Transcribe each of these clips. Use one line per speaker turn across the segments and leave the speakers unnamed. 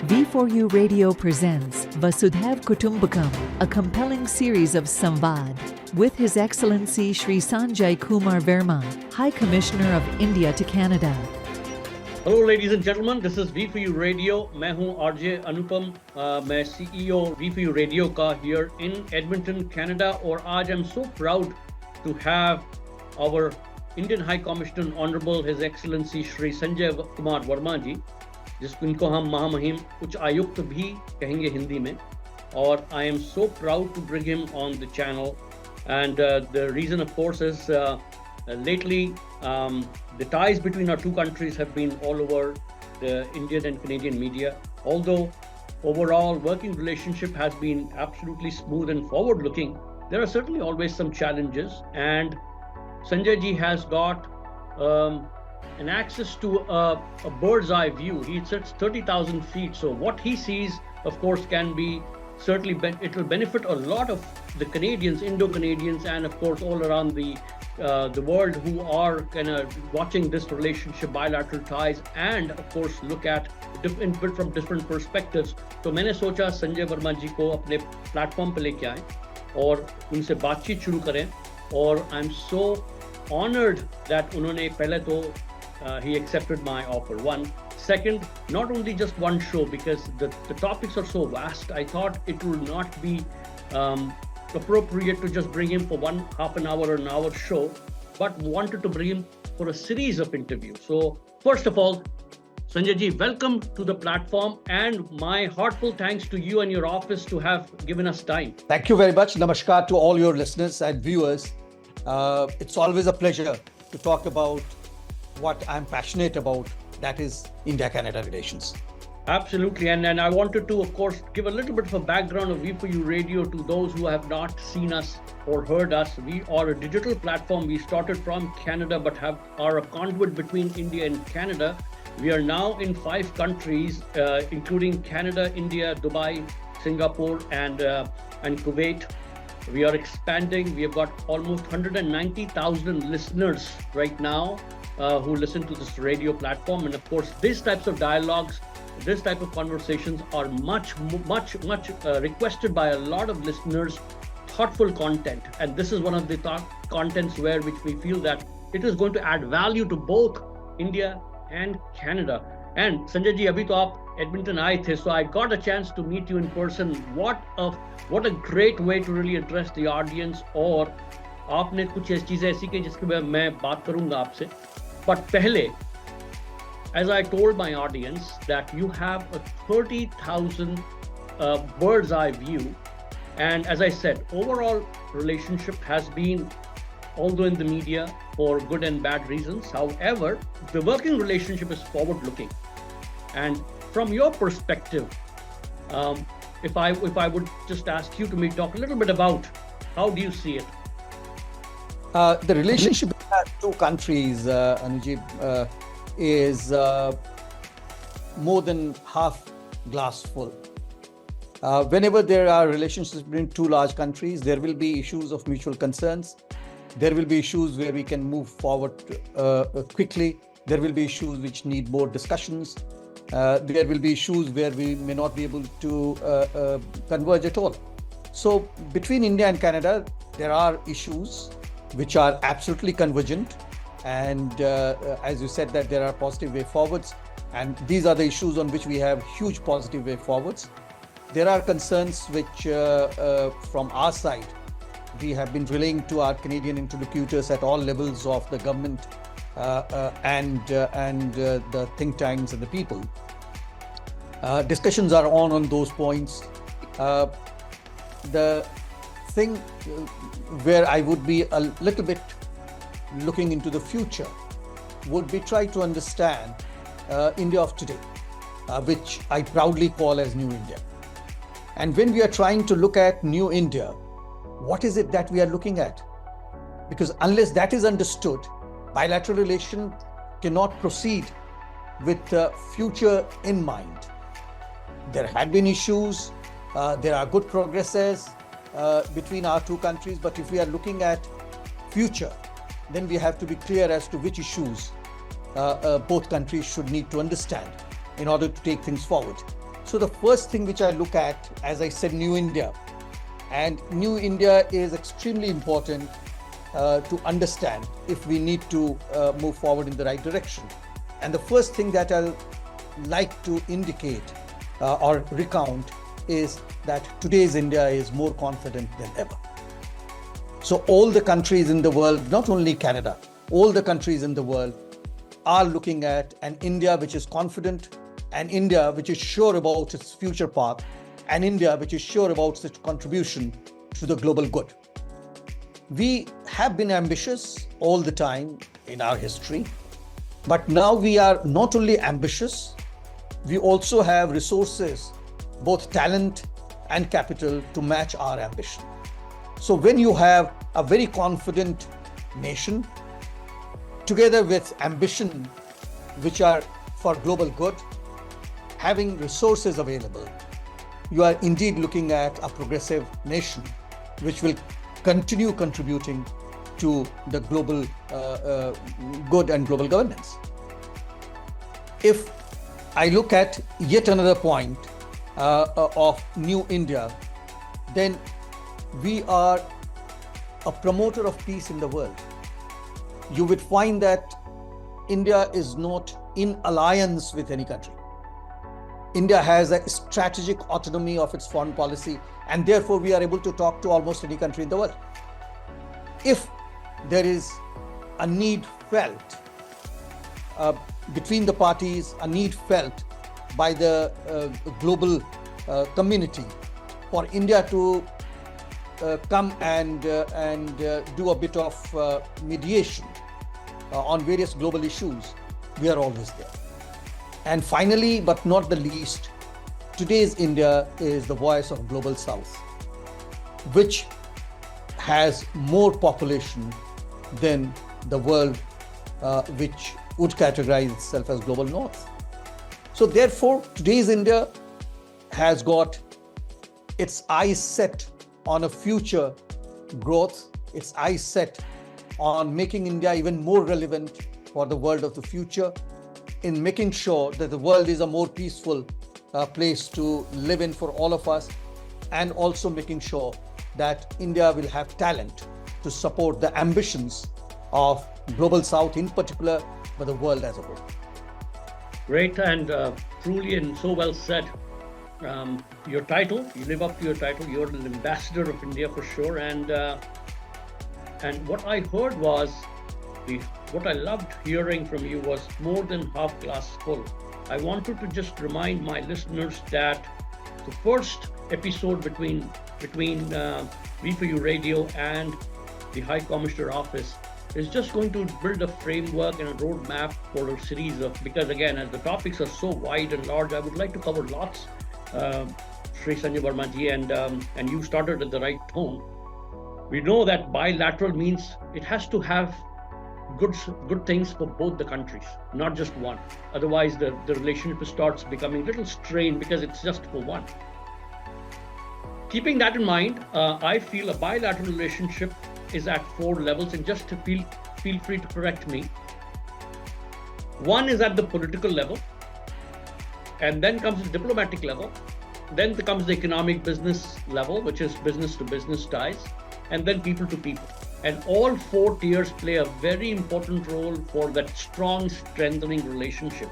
V4U Radio presents Vasudhaiv Kutumbakam, a compelling series of Samwaad, with His Excellency Shri Sanjay Kumar Verma, High Commissioner of India to Canada.
Hello ladies and gentlemen, this is V4U Radio. मैं हूं RJ अनुपम, मैं CEO V4U Radio का here in Edmonton, Canada. और आज I'm so proud to have our Indian High Commissioner Honorable His Excellency Shri Sanjay Kumar Verma जी, जिनको हम महामहिम उच्च आयुक्त भी कहेंगे हिंदी में. और I am so proud to bring him on the channel. And the reason, of course, is lately the ties between our two countries have been all over the Indian and Canadian media. Although overall working relationship has been absolutely smooth and forward-looking, there are certainly always some challenges. And Sanjay ji has got an access to a bird's eye view. He sits 30,000 feet. So what he sees, of course, can be certainly, it will benefit a lot of the Canadians, Indo-Canadians, and of course all around the world who are kind of watching this relationship, bilateral ties, and of course look at input from different perspectives. तो मैंने सोचा संजय वर्मा जी को अपने platform पे लेके आए और उनसे बातचीत शुरू करें. और I'm so honored that उन्होंने पहले तो he accepted my offer. One. Second, not only just one show, because the topics are so vast, I thought it would not be appropriate to just bring him for half an hour or an hour show, but wanted to bring him for a series of interviews. So first of all, Sanjay ji, welcome to the platform, and my heartfelt thanks to you and your office to have given us time.
Thank you very much. Namaskar to all your listeners and viewers. It's always a pleasure to talk about what I'm passionate about, that is India-Canada relations.
Absolutely. And I wanted to, of course, give a little bit of a background of V4U Radio to those who have not seen us or heard us. We are a digital platform. We started from Canada, but are a conduit between India and Canada. We are now in 5 countries, including Canada, India, Dubai, Singapore, and Kuwait. We are expanding. We have got almost 190,000 listeners right now who listen to this radio platform. And of course, these types of dialogues, this type of conversations are much requested by a lot of listeners. Thoughtful content, and this is one of the contents which we feel that it is going to add value to both India and Canada. And Sanjay ji, abhi to aap Edmonton aaye the, so I got a chance to meet you in person. What a great way to really address the audience. और आपने कुछ ऐसी चीजें ऐसी की जिसके बारे में मैं बात करूंगा आपसे. But pehle, as I told my audience, that you have a 30,000 bird's eye view. And as I said, overall relationship has been, although in the media, for good and bad reasons. However, the working relationship is forward-looking. And from your perspective, if I would just ask you to maybe talk a little bit about how do you see it?
The relationship between two countries, Anuji, is more than half glass full. Whenever there are relationships between two large countries, there will be issues of mutual concerns. There will be issues where we can move forward quickly. There will be issues which need more discussions. There will be issues where we may not be able to converge at all. So between India and Canada, there are issues which are absolutely convergent. And as you said, that there are positive way forwards. And these are the issues on which we have huge positive way forwards. There are concerns which from our side, we have been relaying to our Canadian interlocutors at all levels of the government and the think tanks and the people. Discussions are on those points. The thing where I would be a little bit looking into the future would be try to understand India of today, which I proudly call as New India. And when we are trying to look at New India, what is it that we are looking at? Because unless that is understood, bilateral relation cannot proceed with the future in mind. There had been issues, there are good progresses between our two countries, but if we are looking at future, then we have to be clear as to which issues both countries should need to understand in order to take things forward. So the first thing which I look at, as I said, New India. And New India is extremely important to understand if we need to move forward in the right direction. And the first thing that I'll like to indicate or recount is that today's India is more confident than ever. So all the countries in the world, not only Canada, all the countries in the world are looking at an India which is confident, an India which is sure about its future path, an India which is sure about its contribution to the global good. We have been ambitious all the time in our history, but now we are not only ambitious, we also have resources, both talent and capital, to match our ambition. So when you have a very confident nation, together with ambition, which are for global good, having resources available, you are indeed looking at a progressive nation, which will continue contributing to the global good and global governance. If I look at yet another point of New India, then we are a promoter of peace in the world. You would find that India is not in alliance with any country. India has a strategic autonomy of its foreign policy, and therefore we are able to talk to almost any country in the world. If there is a need felt between the parties, a need felt by the global community for India to come and do a bit of mediation on various global issues, we are always there. And finally, but not the least, today's India is the voice of Global South, which has more population than the world, which would categorize itself as Global North. So therefore, today's India has got its eyes set on a future growth, its eyes set on making India even more relevant for the world of the future, in making sure that the world is a more peaceful place to live in for all of us, and also making sure that India will have talent to support the ambitions of Global South in particular, but the world as a whole.
Great, and truly and so well said. Your title, you live up to your title. You're an ambassador of India for sure. And what I heard was, what I loved hearing from you was more than half glass full. I wanted to just remind my listeners that the first episode between V4U Radio and the High Commissioner Office is just going to build a framework and a roadmap for a series of, because again, as the topics are so wide and large, I would like to cover lots. Shri Sanjay Verma ji, and you started at the right tone. We know that bilateral means it has to have good things for both the countries, not just one. Otherwise, the relationship starts becoming a little strained because it's just for one. Keeping that in mind, I feel a bilateral relationship is at 4 levels, and just to feel free to correct me. One is at the political level, and then comes the diplomatic level, then comes the economic business level, which is business to business ties, and then people to people. And all 4 tiers play a very important role for that strong, strengthening relationship.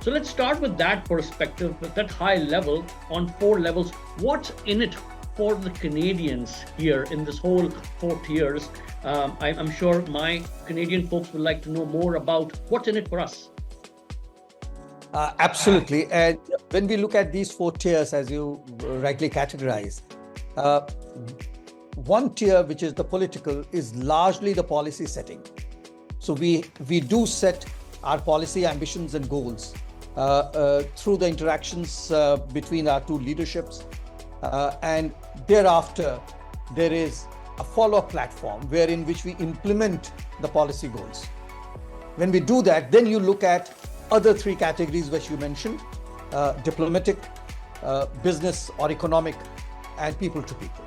So let's start with that perspective, with that high level on 4 levels. What's in it for the Canadians here in this whole 4 tiers? I'm sure my Canadian folks would like to know more about what's in it for us.
Absolutely. And when we look at these 4 tiers, as you rightly categorize, one tier, which is the political, is largely the policy setting. So we do set our policy ambitions and goals through the interactions between our 2 leaderships. And thereafter, there is a follow-up platform wherein which we implement the policy goals. When we do that, then you look at other 3 categories which you mentioned, diplomatic, business or economic, and people to people.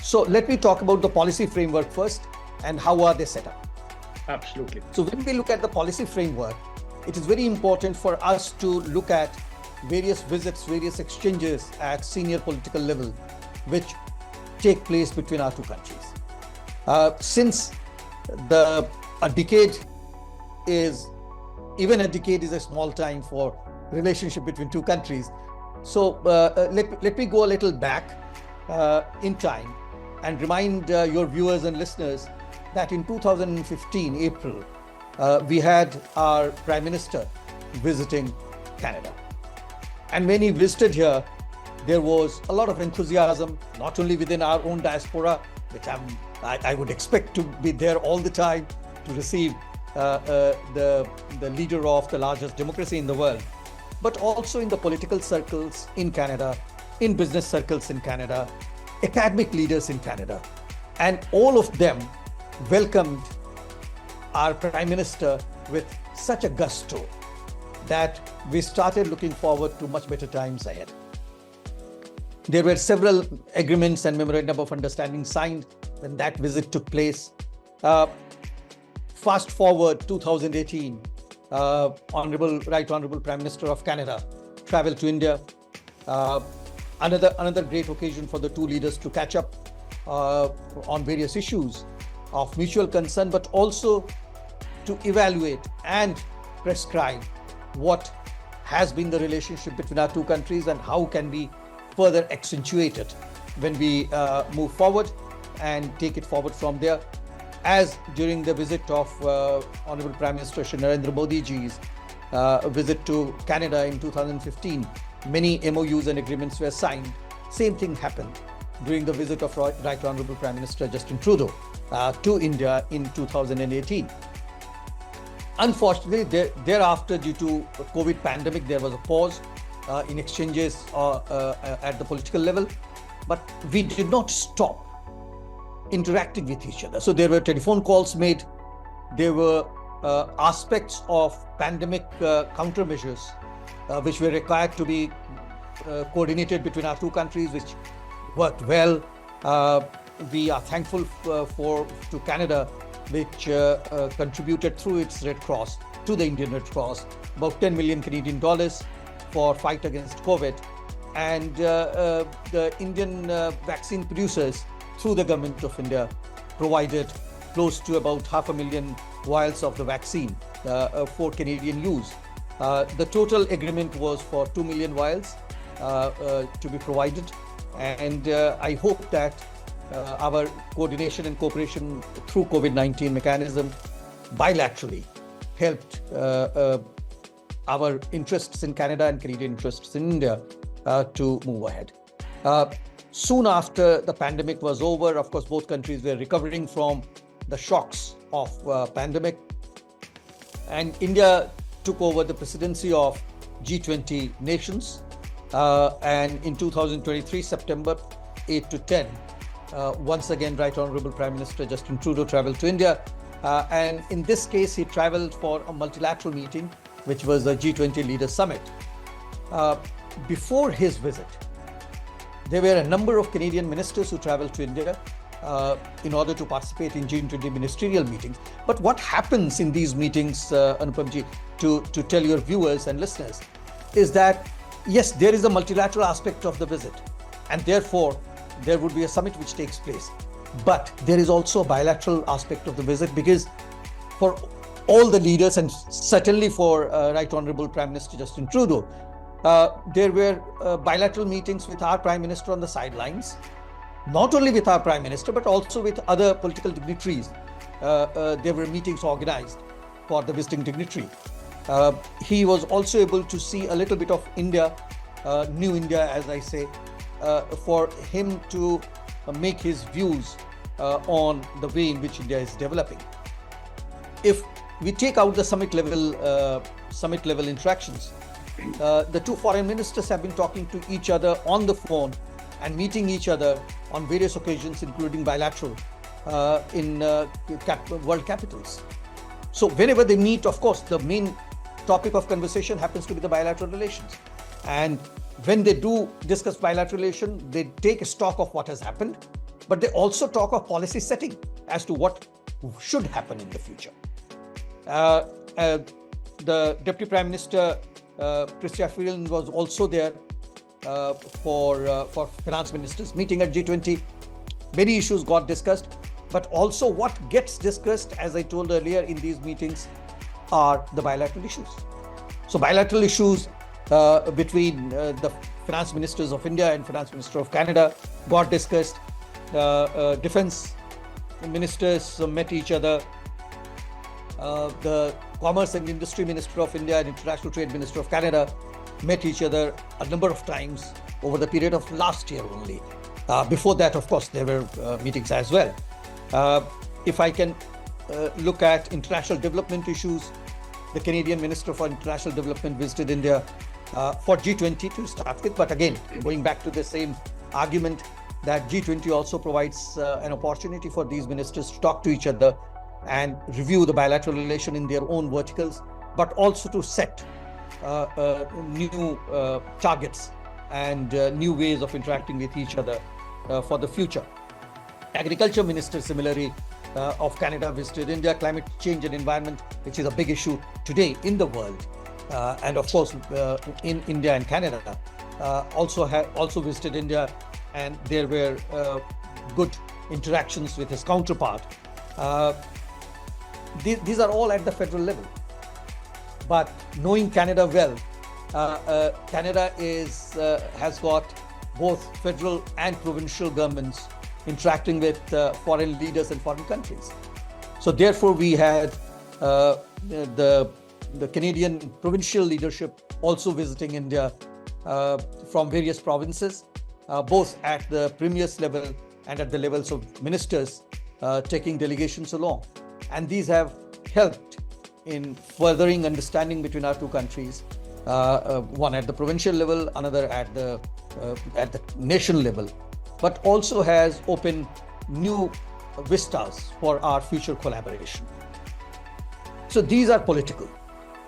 So let me talk about the policy framework first and how are they set up.
Absolutely.
So when we look at the policy framework, it is very important for us to look at various visits, various exchanges at senior political level, which take place between our two countries. Since a decade is a small time for relationship between two countries. So let me go a little back in time and remind your viewers and listeners that in 2015, April, we had our Prime Minister visiting Canada. And when he visited here, there was a lot of enthusiasm, not only within our own diaspora, which I would expect to be there all the time to receive the leader of the largest democracy in the world, but also in the political circles in Canada, in business circles in Canada, academic leaders in Canada. And all of them welcomed our Prime Minister with such a gusto that we started looking forward to much better times ahead. There were several agreements and memorandum of understanding signed when that visit took place. Fast forward 2018, Right Honorable Prime Minister of Canada traveled to India. Another great occasion for the two leaders to catch up on various issues of mutual concern, but also to evaluate and prescribe what has been the relationship between our two countries and how can we further accentuate it when we move forward and take it forward from there. As during the visit of Honorable Prime Minister Shri Narendra Modi ji's visit to Canada in 2015, many MOUs and agreements were signed. Same thing happened during the visit of Right Honorable Prime Minister Justin Trudeau to India in 2018. Unfortunately, thereafter, due to the COVID pandemic, there was a pause in exchanges at the political level, but we did not stop interacting with each other. So there were telephone calls made. There were aspects of pandemic countermeasures which were required to be coordinated between our two countries, which worked well. We are thankful to Canada, which contributed through its Red Cross to the Indian Red Cross about 10 million Canadian dollars for fight against COVID. And the Indian vaccine producers, through the Government of India, provided close to about 500,000 vials of the vaccine for Canadian use. The total agreement was for 2 million vials to be provided. And I hope that our coordination and cooperation through COVID-19 mechanism bilaterally helped our interests in Canada and Canadian interests in India to move ahead. Soon after the pandemic was over, of course, both countries were recovering from the shocks of pandemic, and India took over the presidency of G20 nations. And in 2023, September 8 to 10, once again, Right Honorable Prime Minister Justin Trudeau traveled to India. And in this case, he traveled for a multilateral meeting, which was the G20 Leaders Summit. Before his visit, there were a number of Canadian ministers who traveled to India in order to participate in G20 ministerial meetings. But what happens in these meetings, Anupamji, to tell your viewers and listeners, is that yes, there is a multilateral aspect of the visit, and therefore there would be a summit which takes place. But there is also a bilateral aspect of the visit, because for all the leaders, and certainly for Right Honorable Prime Minister Justin Trudeau, there were bilateral meetings with our Prime Minister on the sidelines, not only with our Prime Minister, but also with other political dignitaries. There were meetings organized for the visiting dignitary. He was also able to see a little bit of India, new India, as I say, for him to make his views on the way in which India is developing. If we take out the summit level interactions, the two foreign ministers have been talking to each other on the phone and meeting each other on various occasions, including bilateral, in world capitals. So whenever they meet, of course, the main topic of conversation happens to be the bilateral relations. And when they do discuss bilateral relations, they take stock of what has happened, but they also talk of policy setting as to what should happen in the future. The Deputy Prime Minister Christian was also there for finance ministers meeting at G20. Many issues got discussed, but also what gets discussed, as I told earlier, in these meetings are the bilateral issues. So bilateral issues between the finance ministers of India and finance minister of Canada got discussed. Defense ministers met each other. The Commerce and Industry Minister of India and International Trade Minister of Canada met each other a number of times over the period of last year only. Before that, of course, there were meetings as well. If I can look at international development issues, the Canadian Minister for International Development visited India for G20 to start with. But again, going back to the same argument that G20 also provides an opportunity for these ministers to talk to each other and review the bilateral relation in their own verticals, but also to set new targets and new ways of interacting with each other for the future. Agriculture Minister, similarly, of Canada visited India. Climate change and environment, which is a big issue today in the world, and of course in India and Canada, also visited India, and there were good interactions with his counterpart. These are all at the federal level. But knowing Canada well, Canada has got both federal and provincial governments interacting with foreign leaders in foreign countries. So therefore, we had the Canadian provincial leadership also visiting India from various provinces, both at the premier's level and at the levels of ministers, taking delegations along. And these have helped in furthering understanding between our two countries, one at the provincial level, another at the nation level, but also has opened new vistas for our future collaboration. So these are political.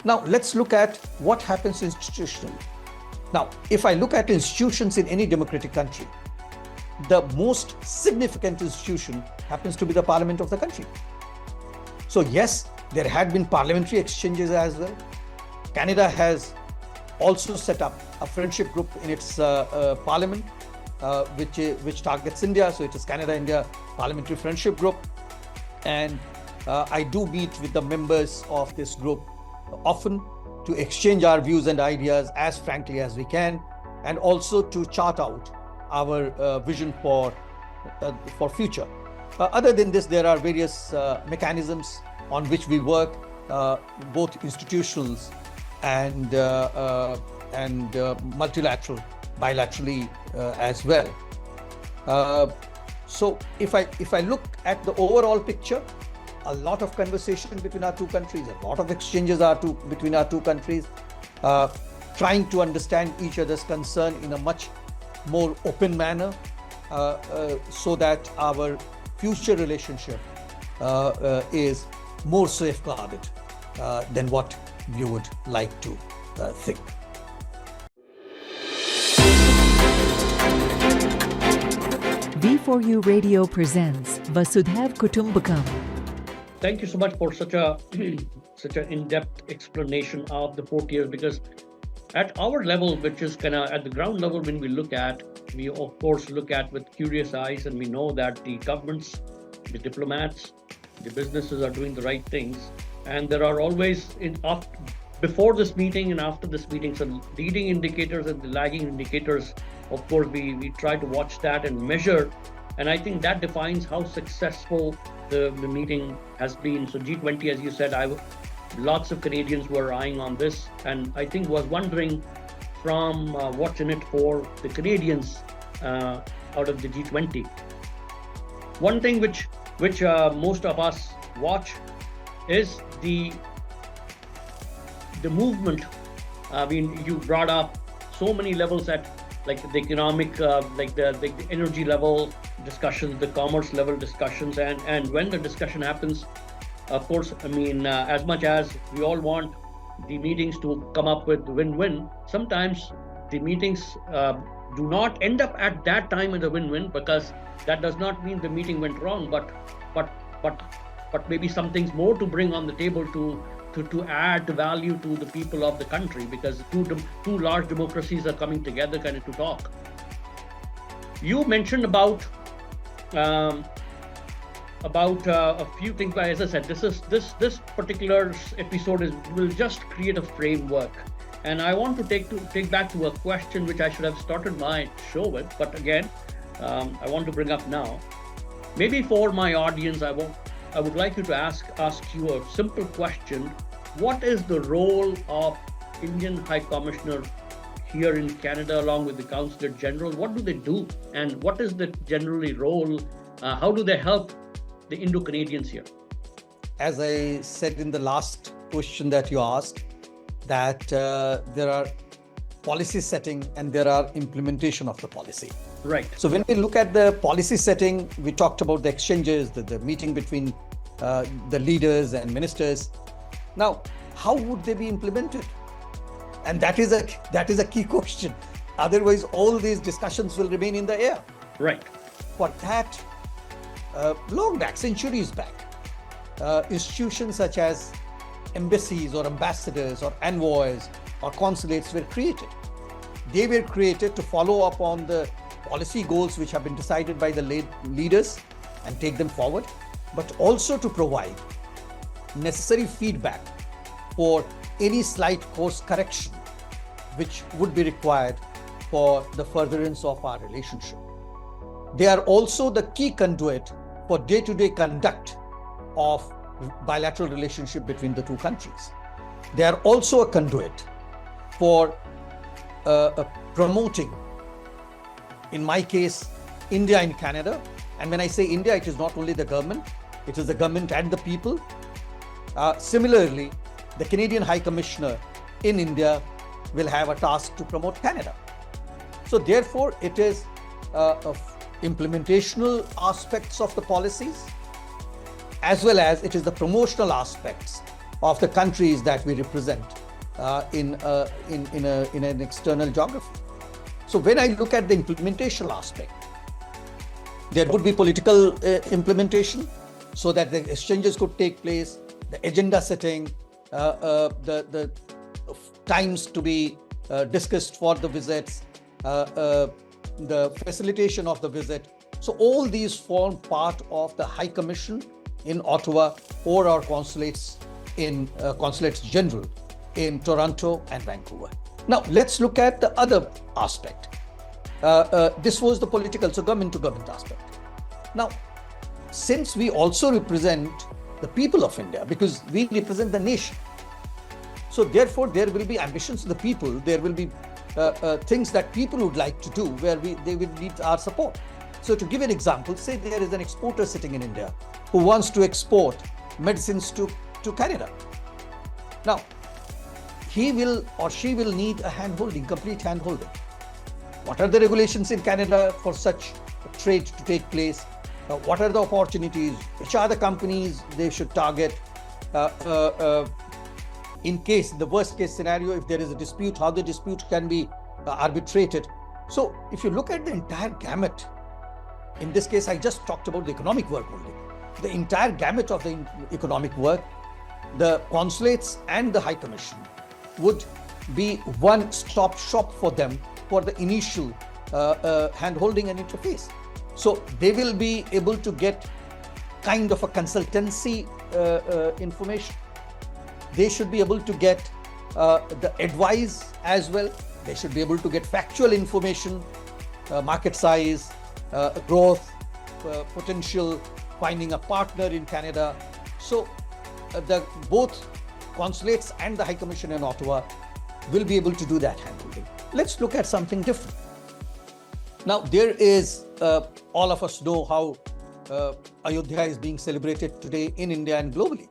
Now let's look at what happens institutionally. Now, if I look at institutions in any democratic country, the most significant institution happens to be the parliament of the country. So yes, there had been parliamentary exchanges as well. Canada has also set up a friendship group in its parliament, which targets India. So it is Canada-India Parliamentary Friendship Group. And I do meet with the members of this group often to exchange our views and ideas as frankly as we can, and also to chart out our vision for future. Other than this, there are various mechanisms on which we work, both institutionals and multilateral, bilaterally as well. So if I look at the overall picture, a lot of conversation between our two countries, a lot of exchanges between our two countries, trying to understand each other's concern in a much more open manner, so that our future relationship is more safeguarded than what we would like to think.
V4U Radio presents Vasudhaiv Kutumbakam.
Thank you so much for such an in-depth explanation of the 4 years, because at our level, which is kind of at the ground level, when we look at, we of course look at with curious eyes, and we know that the governments, the diplomats, the businesses are doing the right things, and there are always before this meeting and after this meeting some leading indicators and the lagging indicators. Of course, we try to watch that and measure, and I think that defines how successful the meeting has been. So G20, as you said, lots of Canadians were eyeing on this, and I think was wondering from what's in it for the Canadians out of the G20. One thing which most of us watch is the movement. I mean, you brought up so many levels at like the economic, like the energy level discussions, the commerce level discussions, and when the discussion happens, of course, I mean, as much as we all want the meetings to come up with win-win, sometimes the meetings do not end up at that time as a win-win, because that does not mean the meeting went wrong, but maybe something's more to bring on the table to to add value to the people of the country, because two large democracies are coming together kind of to talk. You mentioned about a few things, but as I said, this particular episode will just create a framework, and I want to take back to a question which I should have started my show with, but again, I want to bring up now. Maybe for my audience, I would like you to ask you a simple question: what is the role of Indian High Commissioner here in Canada, along with the Consulate General? What do they do, and what is the generally role? How do they help the Indo-Canadians here?
As I said in the last question that you asked, that there are policy setting and there are implementation of the policy.
Right.
So when we look at the policy setting, we talked about the exchanges, the meeting between the leaders and ministers. Now, how would they be implemented? And that is a key question. Otherwise, all these discussions will remain in the air.
Right.
For that, long back, centuries back, institutions such as embassies or ambassadors or envoys or consulates were created. They were created to follow up on the policy goals which have been decided by the leaders and take them forward, but also to provide necessary feedback for any slight course correction which would be required for the furtherance of our relationship. They are also the key conduit for day-to-day conduct of bilateral relationship between the two countries. They are also a conduit for promoting, in my case, India and Canada. And when I say India, it is not only the government, it is the government and the people. Similarly, the Canadian High Commissioner in India will have a task to promote Canada. So therefore, it is implementational aspects of the policies, as well as it is the promotional aspects of the countries that we represent in an external geography. So when I look at the implementation aspect, there would be political implementation so that the exchanges could take place, the agenda setting, the times to be discussed for the visits, the facilitation of the visit. So all these form part of the High Commission in Ottawa or our consulates in consulates general in Toronto and Vancouver. Now let's look at the other aspect. This was the political, so government to government aspect. Now, since we also represent the people of India, because we represent the nation, so therefore there will be ambitions of the people, there will be things that people would like to do where they will need our support. So to give an example, say there is an exporter sitting in India who wants to export medicines to Canada. Now, he will or she will need a handholding, complete handholding. What are the regulations in Canada for such trade to take place? What are the opportunities? Which are the companies they should target? In case, the worst case scenario, if there is a dispute, how the dispute can be arbitrated. So if you look at the entire gamut, in this case, I just talked about the economic work only. The entire gamut of the economic work, the consulates and the High Commission would be one-stop shop for them for the initial hand-holding and interface. So they will be able to get kind of a consultancy information. They should be able to get the advice as well. They should be able to get factual information, market size, growth, potential, finding a partner in Canada. So both consulates and the High Commission in Ottawa will be able to do that handholding. Let's look at something different. Now, there is, all of us know how Ayodhya is being celebrated today in India and globally.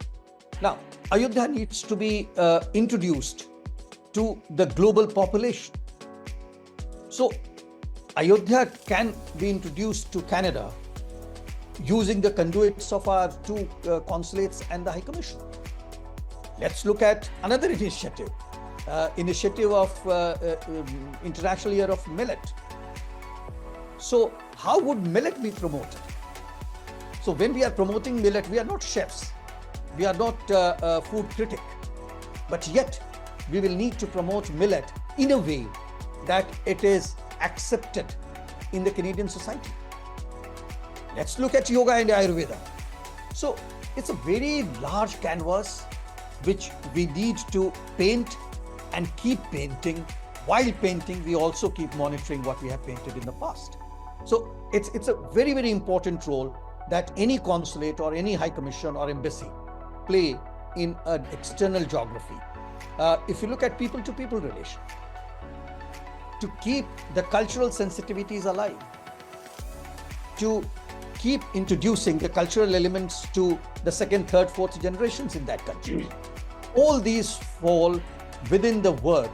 Now, Ayodhya needs to be introduced to the global population. So, Ayodhya can be introduced to Canada using the conduits of our two consulates and the High Commission. Let's look at another initiative of International Year of Millet. So how would millet be promoted? So when we are promoting millet, we are not chefs. We are not food critic. But yet, we will need to promote millet in a way that it is accepted in the Canadian society. Let's look at yoga and Ayurveda. So it's a very large canvas which we need to paint and keep painting. While painting, we also keep monitoring what we have painted in the past. So it's a very, very important role that any consulate or any high commission or embassy play in an external geography. If you look at people-to-people relation, to keep the cultural sensitivities alive, to keep introducing the cultural elements to the second, third, fourth generations in that country. All these fall within the work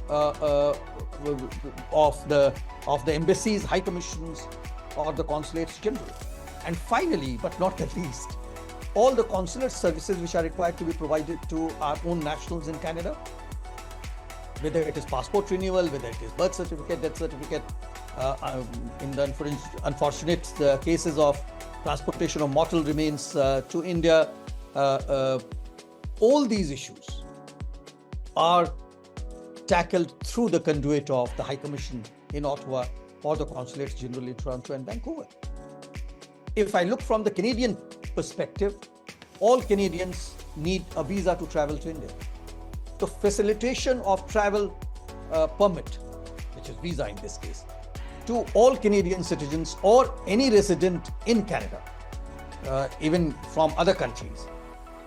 of the embassies, high commissions, or the consulates general. And finally, but not the least, all the consular services which are required to be provided to our own nationals in Canada, whether it is passport renewal, whether it is birth certificate, death certificate, in the unfortunate cases of transportation of mortal remains to India, all these issues are tackled through the conduit of the High Commission in Ottawa or the Consulates General in Toronto and Vancouver. If I look from the Canadian perspective, all Canadians need a visa to travel to India. The facilitation of travel permit, which is visa in this case, to all Canadian citizens or any resident in Canada, even from other countries,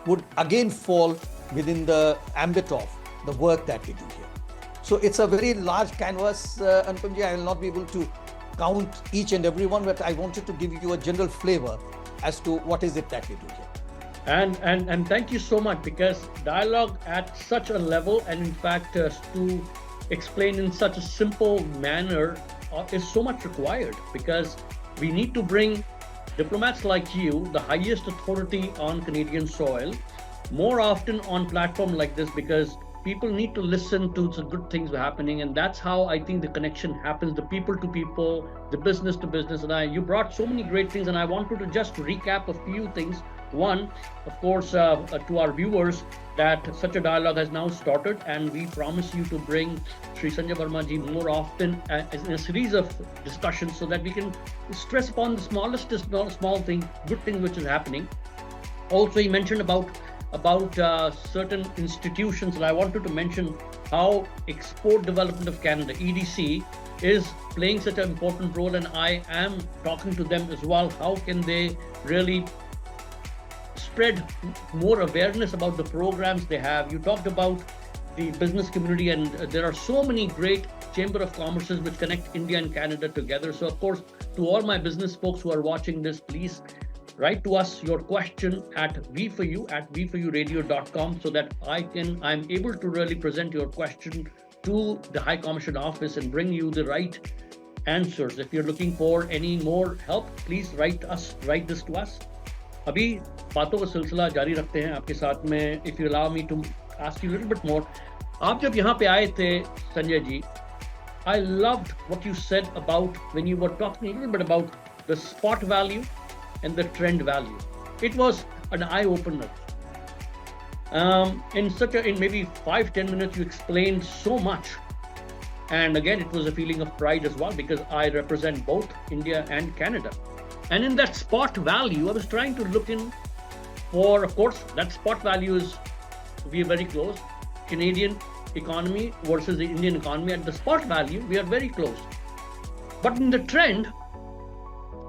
would again fall within the ambit of the work that we do here. So it's a very large canvas, Anupamji. I will not be able to count each and every one, but I wanted to give you a general flavor as to what is it that we do here.
And thank you so much, because dialogue at such a level, and in fact to explain in such a simple manner is so much required, because we need to bring diplomats like you, the highest authority on Canadian soil, more often on platform like this, because people need to listen to the good things happening, and that's how I think the connection happens, the people to people, the business to business. And you brought so many great things, and I wanted to just recap a few things. One, of course, to our viewers, that such a dialogue has now started, and we promise you to bring Shri Sanjay Verma ji more often in a series of discussions, so that we can stress upon the smallest small thing, good thing which is happening. Also, he mentioned about certain institutions, and I wanted to mention how Export Development of Canada, EDC, is playing such an important role, and I am talking to them as well. How can they really spread more awareness about the programs they have? You talked about the business community, and there are so many great Chamber of Commerces which connect India and Canada together. So of course, to all my business folks who are watching this, please write to us your question at V4U at V4URadio.com, so that I'm able to really present your question to the High Commission office and bring you the right answers. If you're looking for any more help, please write this to us. अभी बातों का सिलसिला जारी रखते हैं आपके साथ में. If you allow me to ask you a little bit more, आप जब यहाँ पे आए थे Sanjay ji, I loved what you said about when you were talking a little bit about the spot value and the trend value. It was an eye-opener. In maybe 5-10 minutes, you explained so much. And again, it was a feeling of pride as well, because I represent both India and Canada. And in that spot value, I was trying to look in for, of course, that spot value is, we are very close. Canadian economy versus the Indian economy, at the spot value, we are very close. But in the trend,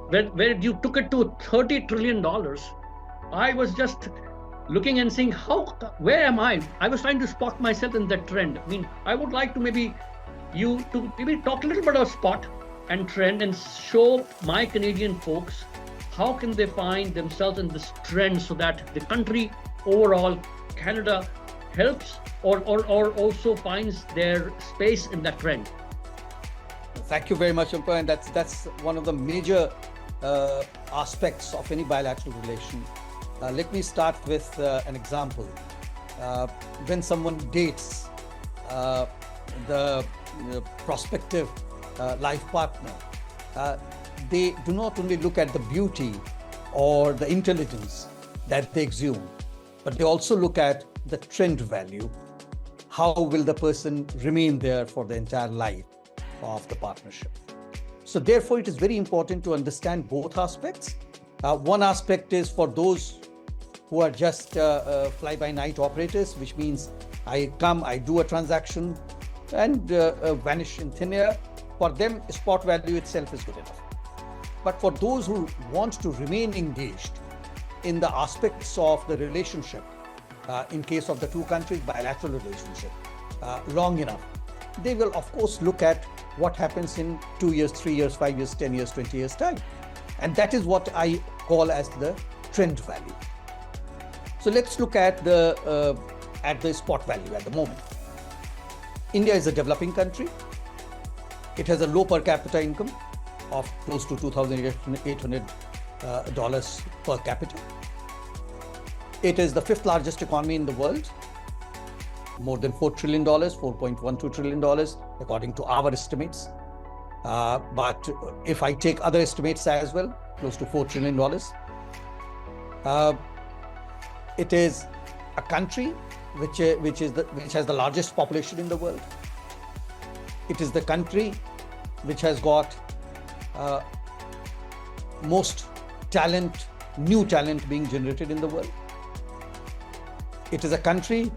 where you took it to $30 trillion, I was just looking and saying, where am I? I was trying to spot myself in that trend. I mean, I would like to maybe talk a little bit about spot and trend and show my Canadian folks how can they find themselves in this trend, so that the country overall, Canada, helps or also finds their space in that trend.
Thank you very much, Umpa, and that's one of the major aspects of any bilateral relation. Let me start with an example. When someone dates the prospective life partner, they do not only look at the beauty or the intelligence that they exude, but they also look at the trend value. How will the person remain there for the entire life of the partnership? So therefore, it is very important to understand both aspects. One aspect is for those who are just fly-by-night operators, which means I come, I do a transaction and vanish in thin air. For them, spot value itself is good enough. But for those who want to remain engaged in the aspects of the relationship, in case of the two countries, bilateral relationship, long enough, they will of course look at what happens in 2 years, 3 years, 5 years, 10 years, 20 years time. And that is what I call as the trend value. So let's look at the spot value at the moment. India is a developing country. It has a low per capita income of close to $2,800 per capita. It is the fifth largest economy in the world, more than $4 trillion, $4.12 trillion, according to our estimates. But if I take other estimates as well, close to $4 trillion. It is a country which has the largest population in the world. It is the country which has got most talent, new talent being generated in the world. It is a country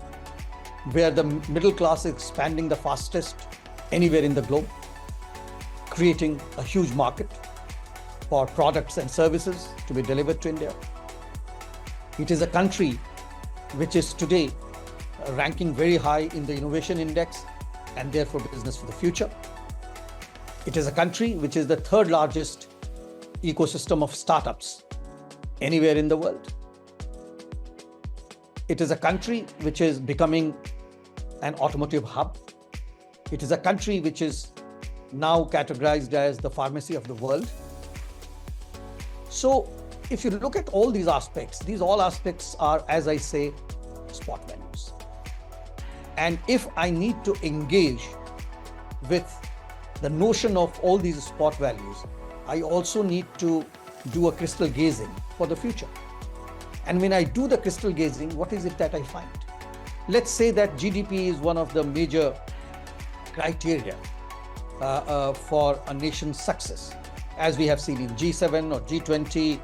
where the middle class is expanding the fastest anywhere in the globe, creating a huge market for products and services to be delivered to India. It is a country which is today ranking very high in the innovation index and therefore business for the future. It is a country which is the third largest ecosystem of startups anywhere in the world. It is a country which is becoming an automotive hub. It is a country which is now categorized as the pharmacy of the world. So if you look at all these aspects, all aspects are, as I say, spot values. And if I need to engage with the notion of all these spot values, I also need to do a crystal gazing for the future. And when I do the crystal gazing, what is it that I find? Let's say that GDP is one of the major criteria for a nation's success. As we have seen in G7 or G20,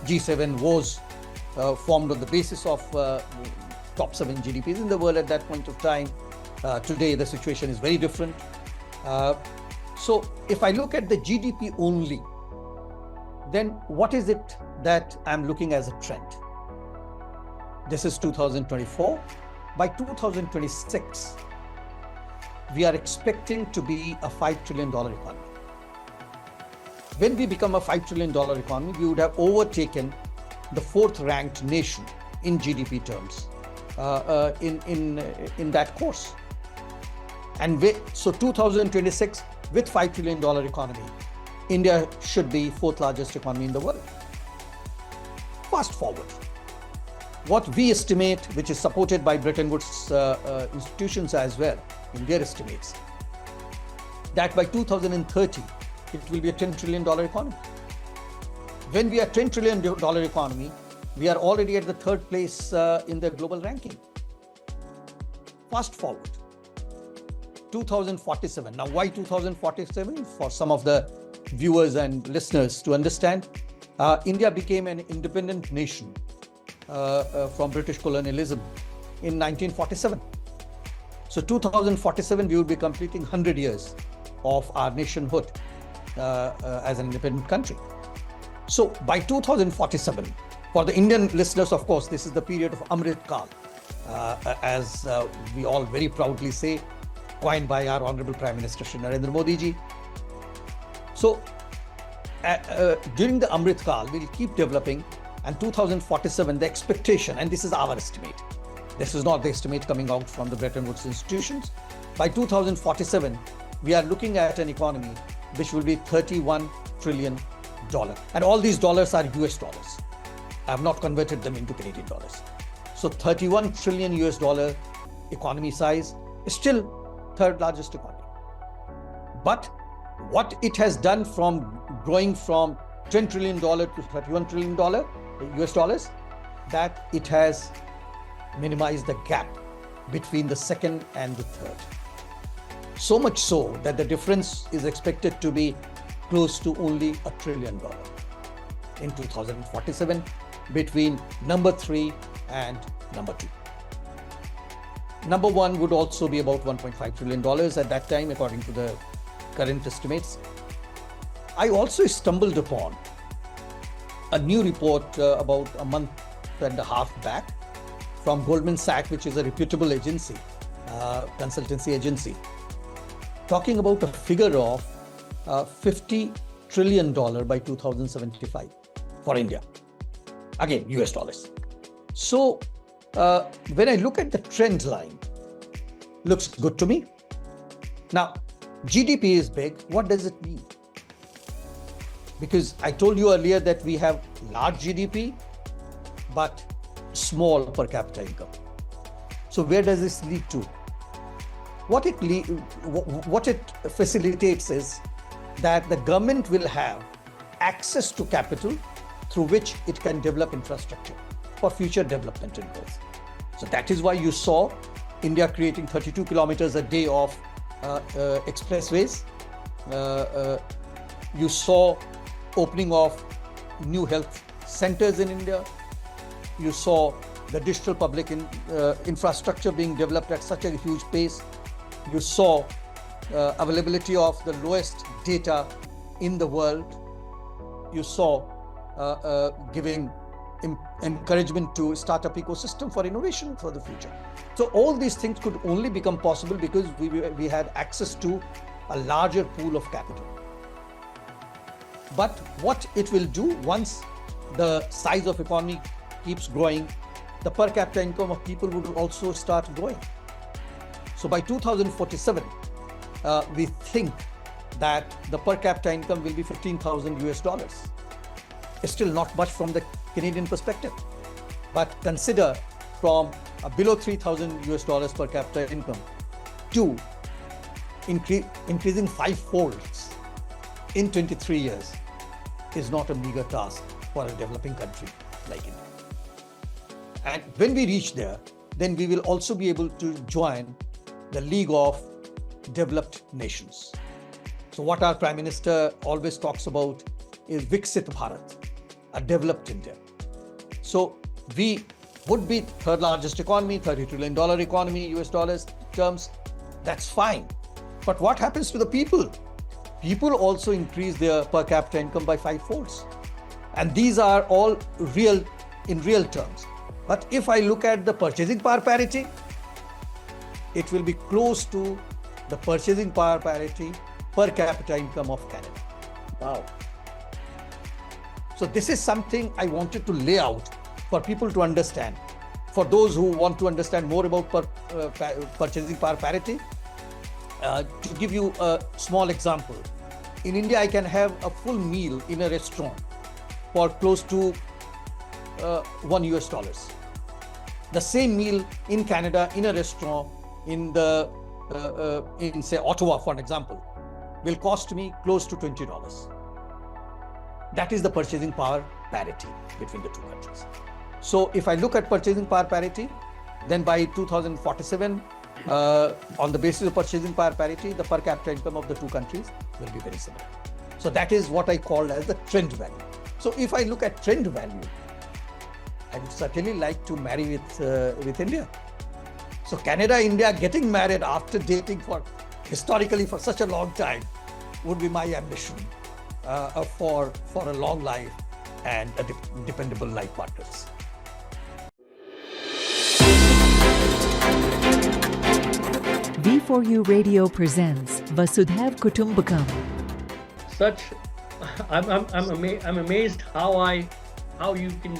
G7 was formed on the basis of top 7 GDPs in the world at that point of time. Today, the situation is very different. So if I look at the GDP only, then what is it that I'm looking as a trend? This is 2024. By 2026, we are expecting to be a $5 trillion economy. When we become a $5 trillion economy, we would have overtaken the 4th ranked nation in GDP terms in that course. And so 2026, with $5 trillion economy, India should be 4th largest economy in the world. Fast forward, what we estimate, which is supported by Bretton Woods institutions as well in their estimates, that by 2030, it will be a $10 trillion economy. When we are $10 trillion economy, we are already at the 3rd place in the global ranking. Fast forward, 2047. Now, why 2047? For some of the viewers and listeners to understand, India became an independent nation from British colonialism in 1947. So 2047, we will be completing 100 years of our nationhood as an independent country. So by 2047, for the Indian listeners, of course, this is the period of Amrit Kal, as we all very proudly say, coined by our Honorable Prime Minister Shri Narendra Modi ji. So during the Amrit Kal, we'll keep developing, and 2047, the expectation, and this is our estimate, this is not the estimate coming out from the Bretton Woods institutions, by 2047, we are looking at an economy which will be $31 trillion. And all these dollars are US dollars. I have not converted them into Canadian dollars. So 31 trillion US dollar economy size is still 3rd largest economy. But what it has done from growing from $10 trillion to $31 trillion US dollars, that it has minimize the gap between the second and the third. So much so that the difference is expected to be close to only $1 trillion in 2047 between number 3 and number 2. Number 1 would also be about $1.5 trillion at that time, according to the current estimates. I also stumbled upon a new report about a month and a half back from Goldman Sachs, which is a reputable agency, consultancy agency, talking about a figure of $50 trillion by 2075 for India. Again, US dollars. So when I look at the trend line, looks good to me. Now, GDP is big. What does it mean? Because I told you earlier that we have large GDP, but small per capita income. So where does this lead to? What it facilitates is that the government will have access to capital through which it can develop infrastructure for future development and growth. So that is why you saw India creating 32 kilometers a day of expressways. You saw opening of new health centers in India. You saw the digital public infrastructure being developed at such a huge pace. You saw availability of the lowest data in the world. You saw giving encouragement to startup ecosystem for innovation for the future. So all these things could only become possible because we had access to a larger pool of capital. But what it will do once the size of economy keeps growing, the per capita income of people would also start growing. So by 2047, we think that the per capita income will be $15,000. It's still not much from the Canadian perspective, but consider from below $3,000 per capita income to increasing 5-folds in 23 years is not a meager task for a developing country like India. And when we reach there, then we will also be able to join the League of Developed Nations. So what our Prime Minister always talks about is Viksit Bharat, a developed India. So we would be third largest economy, $30 trillion economy, US dollars terms. That's fine. But what happens to the people? People also increase their per capita income by 5-folds. And these are all in real terms. But if I look at the purchasing power parity, it will be close to the purchasing power parity per capita income of Canada. Wow. So this is something I wanted to lay out for people to understand. For those who want to understand more about purchasing power parity, to give you a small example, in India I can have a full meal in a restaurant for close to $1. The same meal in Canada in a restaurant in say Ottawa, for an example, will cost me close to $20. That is the purchasing power parity between the two countries. So if I look at purchasing power parity, then by 2047, on the basis of purchasing power parity, the per capita income of the two countries will be very similar. So that is what I call as the trend value. So if I look at trend value, I would certainly like to marry with India. So Canada, India getting married after dating historically for such a long time would be my ambition for a long life and a dependable life partners.
V4U Radio presents Vasudhaiv Kutumbakam.
I'm amazed how you can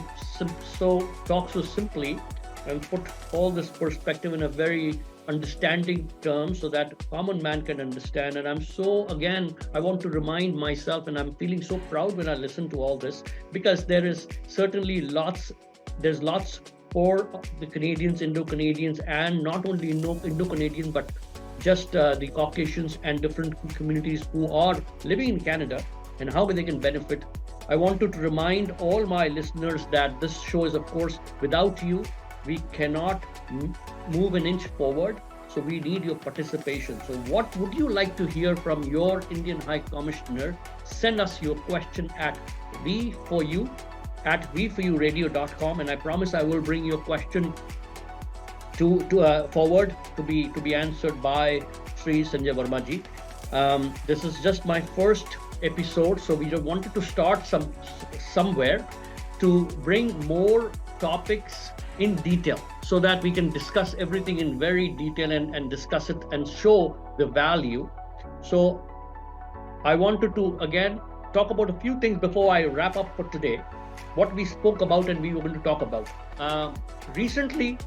talk so simply and put all this perspective in a very understanding terms so that common man can understand. And I want to remind myself, and I'm feeling so proud when I listen to all this, because there's lots for the Canadians, Indo-Canadians, and not only Indo-Canadians, but just the Caucasians and different communities who are living in Canada and how they can benefit. I wanted to remind all my listeners that this show is, of course, without you. we cannot move an inch forward. So we need your participation. So what would you like to hear from your Indian High Commissioner? Send us your question at V4U at V4URadio.com, and I promise I will bring your question to forward to be answered by Shri Sanjay Verma ji. This is just my first episode, so we wanted to start somewhere to bring more topics in detail so that we can discuss everything in very detail and discuss it and show the value. So I wanted to again talk about a few things before I wrap up for today, what we spoke about and we were going to talk about. Recently,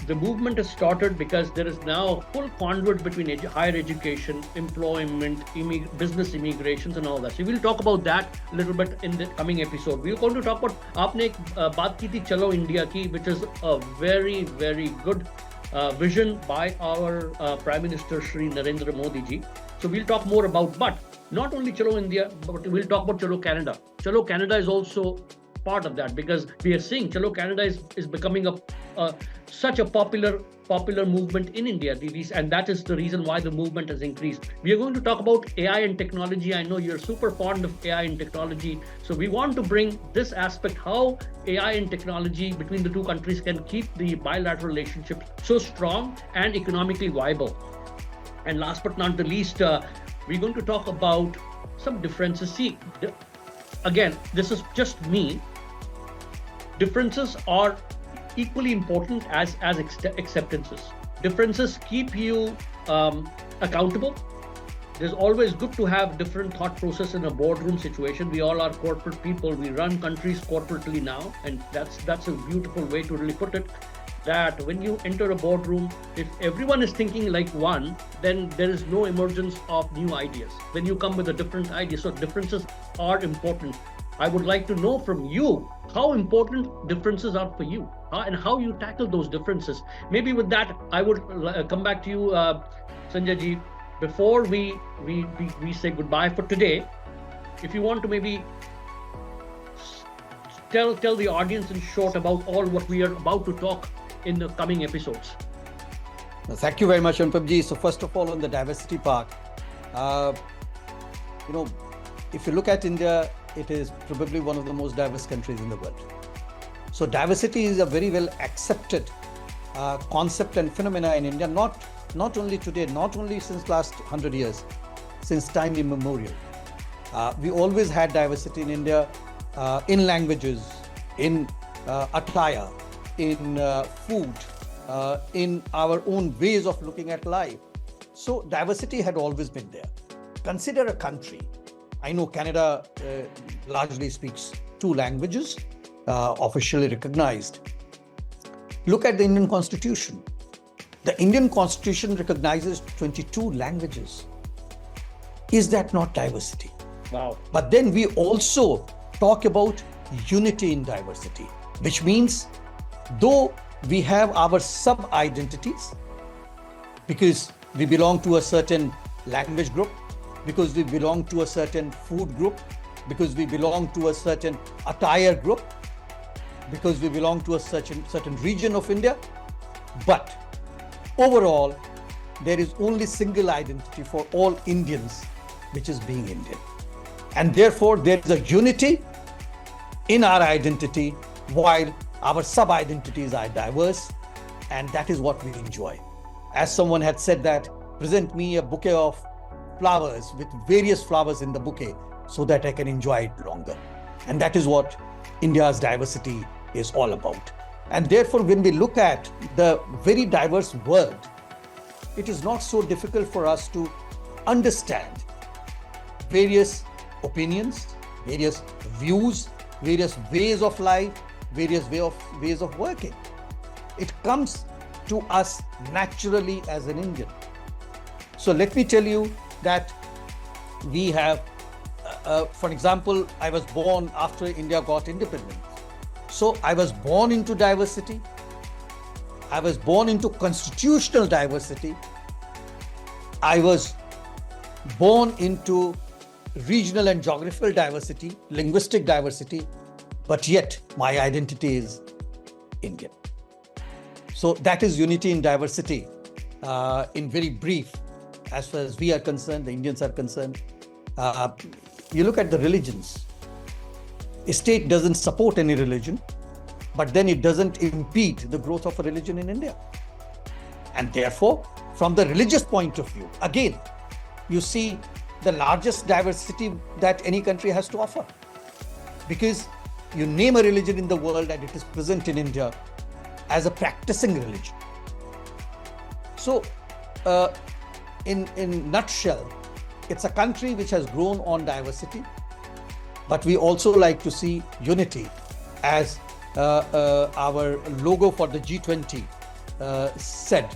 the movement has started because there is now full conduit between higher education, employment, business immigrations and all that. So we'll talk about that a little bit in the coming episode. We're going to talk about, aapne ek baat ki thi Chalo India ki, which is a very, very good vision by our Prime Minister Shri Narendra Modi ji. So we'll talk more about, but not only Chalo India, but we'll talk about Chalo Canada. Chalo Canada is also part of that, because we are seeing Chalo Canada is becoming such a popular movement in India, and that is the reason why the movement has increased. We are going to talk about AI and technology. I know you're super fond of AI and technology, so we want to bring this aspect, how AI and technology between the two countries can keep the bilateral relationship so strong and economically viable. And last but not the least, we're going to talk about some differences. See, again, this is just me. Differences are equally important as acceptances. Differences keep you accountable. There's always good to have different thought process in a boardroom situation. We all are corporate people. We run countries corporately now, and that's a beautiful way to really put it. That when you enter a boardroom, if everyone is thinking like one, then there is no emergence of new ideas. When you come with a different idea, so differences are important. I would like to know from you how important differences are for you, and how you tackle those differences. Maybe with that, I would come back to you, Sanjay ji. Before we say goodbye for today, if you want to maybe tell the audience in short about all what we are about to talk in the coming episodes.
Thank you very much, Anupam ji. So first of all, on the diversity part, if you look at India, it is probably one of the most diverse countries in the world. So diversity is a very well accepted concept and phenomena in India, not only today, not only since last 100 years, since time immemorial. We always had diversity in India, in languages, in attire, in food, in our own ways of looking at life. So diversity had always been there. Consider a country. I know Canada largely speaks 2 languages, officially recognized. Look at the Indian Constitution. The Indian Constitution recognizes 22 languages. Is that not diversity?
Wow.
But then we also talk about unity in diversity, which means though we have our sub-identities, because we belong to a certain language group, because we belong to a certain food group, because we belong to a certain attire group, because we belong to a certain region of India. But overall, there is only single identity for all Indians, which is being Indian. And therefore, there is a unity in our identity, while our sub-identities are diverse, and that is what we enjoy. As someone had said that, present me a bouquet of flowers with various flowers in the bouquet so that I can enjoy it longer. And that is what India's diversity is all about. And therefore, when we look at the very diverse world, it is not so difficult for us to understand various opinions, various views, various ways of life, various ways of working. It comes to us naturally as an Indian. So let me tell you that we have, for example, I was born after India got independence. So I was born into diversity. I was born into constitutional diversity. I was born into regional and geographical diversity, linguistic diversity, but yet my identity is Indian. So that is unity in diversity. In very brief, as far as we are concerned, the Indians are concerned. You look at the religions. A state doesn't support any religion, but then it doesn't impede the growth of a religion in India. And therefore, from the religious point of view, again, you see the largest diversity that any country has to offer. Because you name a religion in the world and it is present in India as a practicing religion. So, in nutshell, it's a country which has grown on diversity, but we also like to see unity as our logo for the G20 said,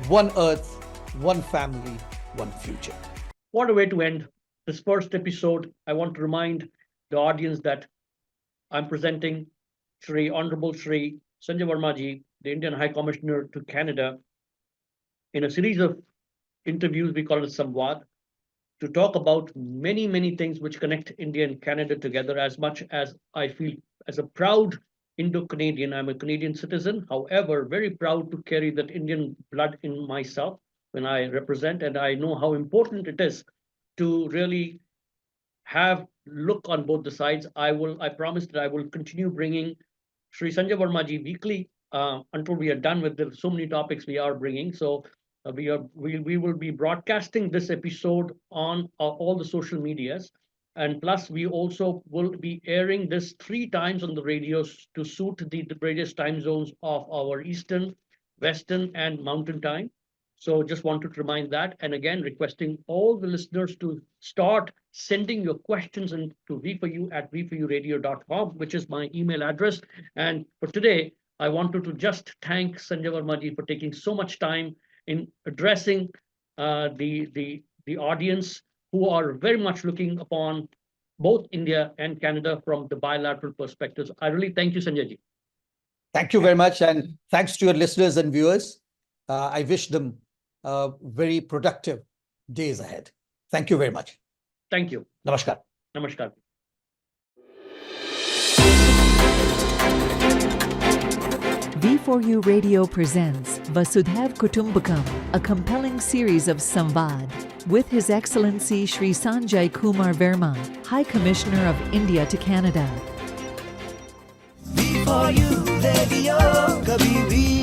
one earth, one family, one future.
What a way to end this first episode. I want to remind the audience that I'm presenting Shri, Honorable Shri Sanjay Verma ji, the Indian High Commissioner to Canada, in a series of interviews, we call it Samwaad, to talk about many, many things which connect India and Canada together. As much as I feel as a proud Indo-Canadian, I'm a Canadian citizen, however, very proud to carry that Indian blood in myself when I represent, and I know how important it is to really have look on both the sides. I promise that I will continue bringing Shri Sanjay Verma ji weekly until we are done with so many topics we are bringing. So we will be broadcasting this episode on all the social medias, and plus we also will be airing this 3 times on the radios to suit the various time zones of our Eastern, Western, and Mountain Time. So just wanted to remind that, and again requesting all the listeners to start sending your questions to v4u@v4uradio.com, which is my email address. And for today, I wanted to just thank Sanjay Verma ji for taking so much time in addressing the audience who are very much looking upon both India and Canada from the bilateral perspectives. I really thank you, Sanjay ji.
Thank you very much, and thanks to your listeners and viewers. I wish them very productive days ahead. Thank you very much.
Thank you.
Namaskar.
Namaskar.
V4U Radio presents Vasudhaiv Kutumbakam, a compelling series of Samwaad, with His Excellency Shri Sanjay Kumar Verma, High Commissioner of India to Canada.
V4U Radio, kabhi bhi